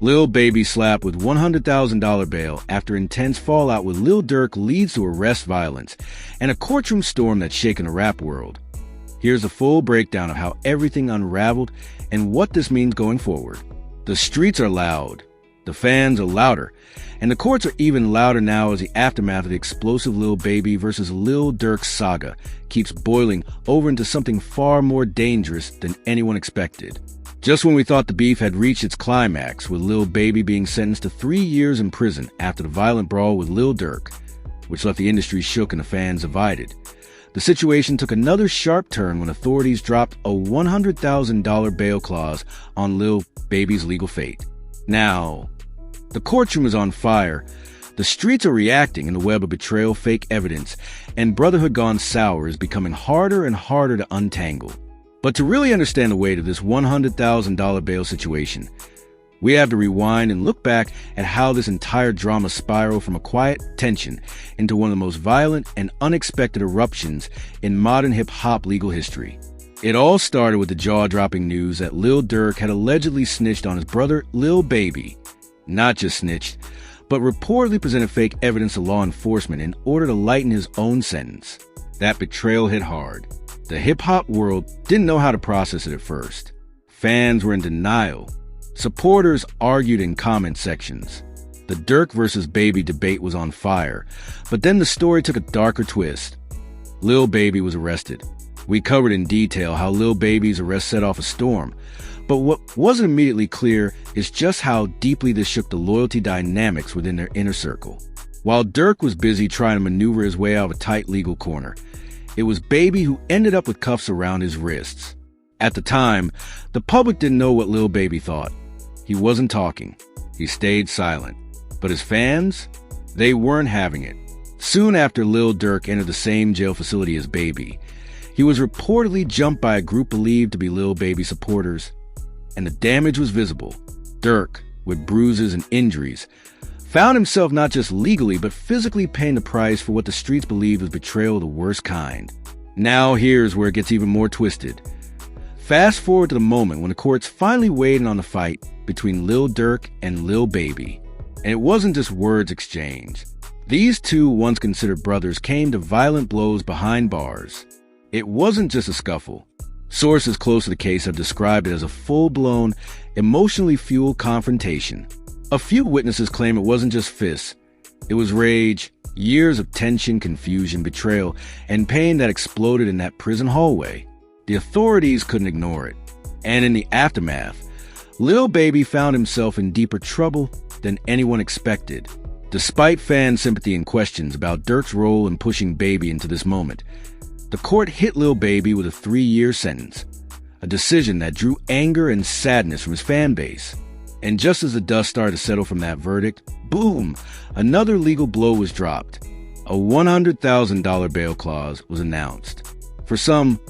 Lil Baby slapped with $100,000 bail after intense fallout with Lil Durk leads to arrest violence and a courtroom storm that's shaken the rap world. Here's a full breakdown of how everything unraveled and what this means going forward. The streets are loud, the fans are louder, and the courts are even louder now as the aftermath of the explosive Lil Baby versus Lil Durk saga keeps boiling over into something far more dangerous than anyone expected. Just when we thought the beef had reached its climax, with Lil Baby being sentenced to 3 years in prison after the violent brawl with Lil Durk, which left the industry shook and the fans divided, the situation took another sharp turn when authorities dropped a $100,000 bail clause on Lil Baby's legal fate. Now, the courtroom is on fire, the streets are reacting in the web of betrayal, fake evidence, and brotherhood gone sour is becoming harder and harder to untangle. But to really understand the weight of this $100,000 bail situation, we have to rewind and look back at how this entire drama spiraled from a quiet tension into one of the most violent and unexpected eruptions in modern hip-hop legal history. It all started with the jaw-dropping news that Lil Durk had allegedly snitched on his brother Lil Baby. Not just snitched, but reportedly presented fake evidence to law enforcement in order to lighten his own sentence. That betrayal hit hard. The hip-hop world didn't know how to process it at first. Fans were in denial. Supporters argued in comment sections. The Durk versus Baby debate was on fire, but then the story took a darker twist. Lil Baby was arrested. We covered in detail how Lil Baby's arrest set off a storm, but what wasn't immediately clear is just how deeply this shook the loyalty dynamics within their inner circle. While Durk was busy trying to maneuver his way out of a tight legal corner, it was Baby who ended up with cuffs around his wrists. At the time, the public didn't know what Lil Baby thought. He wasn't talking. He stayed silent. But his fans? They weren't having it. Soon after Lil Durk entered the same jail facility as Baby, he was reportedly jumped by a group believed to be Lil Baby supporters, and the damage was visible. Durk, with bruises and injuries, found himself not just legally but physically paying the price for what the streets believed was betrayal of the worst kind. Now here's where it gets even more twisted. Fast forward to the moment when the courts finally weighed in on the fight between Lil Durk and Lil Baby. And it wasn't just words exchanged. These two, once considered brothers, came to violent blows behind bars. It wasn't just a scuffle. Sources close to the case have described it as a full-blown, emotionally fueled confrontation. A few witnesses claim it wasn't just fists. It was rage, years of tension, confusion, betrayal, and pain that exploded in that prison hallway. The authorities couldn't ignore it. And in the aftermath, Lil Baby found himself in deeper trouble than anyone expected. Despite fan sympathy and questions about Durk's role in pushing Baby into this moment, the court hit Lil Baby with a 3-year sentence, a decision that drew anger and sadness from his fan base. And just as the dust started to settle from that verdict, boom, another legal blow was dropped. A $100,000 bail clause was announced. For some,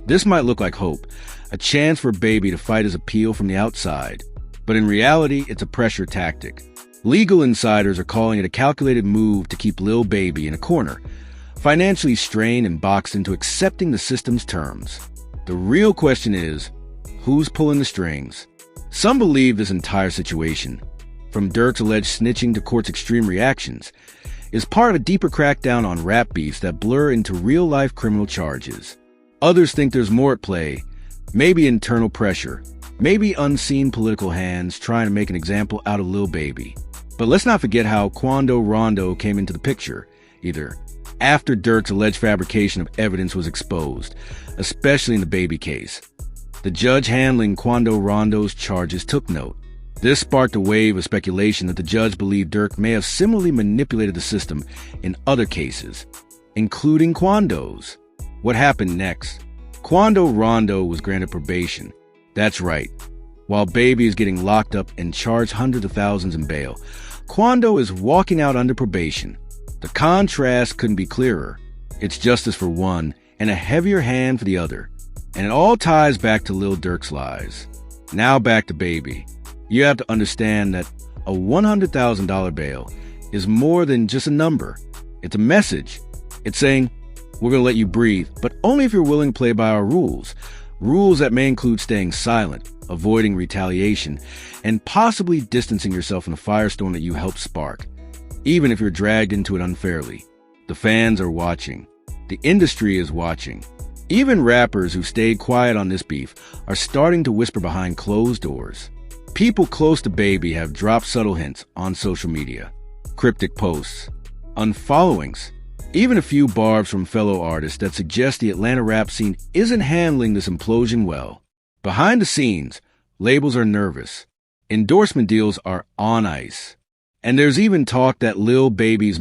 this might look like hope, a chance for Baby to fight his appeal from the outside. But in reality, it's a pressure tactic. Legal insiders are calling it a calculated move to keep Lil Baby in a corner, financially strained and boxed into accepting the system's terms. The real question is, who's pulling the strings? Some believe this entire situation, from Durk's alleged snitching to court's extreme reactions, is part of a deeper crackdown on rap beefs that blur into real-life criminal charges. Others think there's more at play, maybe internal pressure, maybe unseen political hands trying to make an example out of Lil Baby. But let's not forget how Quando Rondo came into the picture, either after Durk's alleged fabrication of evidence was exposed, especially in the Baby case. The judge handling Quando Rondo's charges took note. This sparked a wave of speculation that the judge believed Durk may have similarly manipulated the system in other cases, including Quando's. What happened next? Quando Rondo was granted probation. That's right. While Baby is getting locked up and charged hundreds of thousands in bail, Quando is walking out under probation. The contrast couldn't be clearer. It's justice for one and a heavier hand for the other. And it all ties back to Lil Durk's lies. Now back to Baby. You have to understand that a $100,000 bail is more than just a number. It's a message. It's saying, we're going to let you breathe, but only if you're willing to play by our rules. Rules that may include staying silent, avoiding retaliation, and possibly distancing yourself in a firestorm that you helped spark. Even if you're dragged into it unfairly, the fans are watching. The industry is watching. Even rappers who stayed quiet on this beef are starting to whisper behind closed doors. People close to Baby have dropped subtle hints on social media, cryptic posts, unfollowings, even a few barbs from fellow artists that suggest the Atlanta rap scene isn't handling this implosion well. Behind the scenes, labels are nervous. Endorsement deals are on ice. And there's even talk that Lil Baby's